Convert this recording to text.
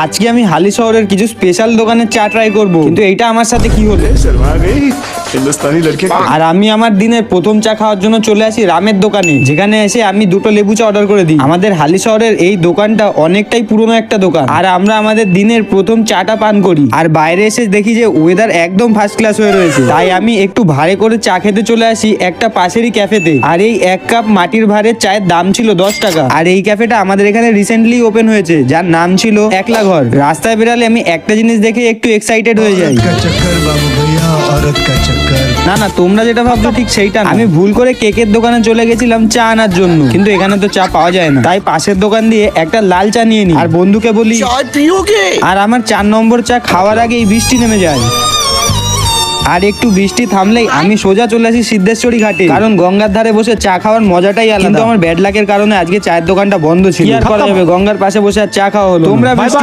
আজকে আমি হালি শহরের কিছু স্পেশাল দোকানের চা ট্রাই করব, কিন্তু এইটা আমার সাথে কি হলো? हिंदुस्तानी लड़के আর আমি আমার দিনের প্রথম চা খাওয়ার জন্য চলে আসি রামের দোকানে, যেখানে এসে আমি দুটো লেবু চা অর্ডার করে দিই। আমাদের হালি শহরের এই দোকানটা অনেকটাই পুরনো একটা দোকান, আর আমরা আমাদের দিনের প্রথম চাটা পান করি। আর বাইরে এসে দেখি যে ওয়েদার একদম ফার্স্ট ক্লাস হয়ে রয়েছে, তাই আমি একটু ভাড়ে করে চা খেতে চলে আসি একটা পাশেরই ক্যাফেতে। আর এই এক কাপ মাটির ভাঁড়ের চায়ের দাম ছিল 10 টাকা। আর এই ক্যাফেটা আমাদের এখানে রিসেন্টলি ওপেন হয়েছে, যার নাম ছিল একলা ঘর। রাস্তায় বেরালে আমি একটা জিনিস দেখে একটু এক্সাইটেড হয়ে যাই। का चक्कर बाबू भैया औरत का चक्कर। না না, তোমরা যেটা ভাবছো ঠিক সেইটা না। আমি ভুল করে কেকের দোকানে চলে গেছিলাম চা আনার জন্য, কিন্তু এখানে তো চা পাওয়া যায় না। তাই পাশের দোকান দিয়ে একটা লাল চা নিয়ে নিই আর বন্ধুকে বলি चाय पियोगे? আর আমার 4 নম্বর চা খাওয়ার আগেই বৃষ্টি নেমে যায়। আর একটু বৃষ্টি থামলেই আমি সোজা চলে আসি সিদ্ধেশ্বরী ঘাটে, কারণ গঙ্গার ধারে বসে চা খাওয়ার মজাটাই আলাদা। কিন্তু আমার ব্যাড লাকের কারণে আজকে চায়ের দোকানটা বন্ধ ছিল। কি আর করা যাবে, গঙ্গার পাশে বসে আর চা খাওয়া হলো না। তোমরা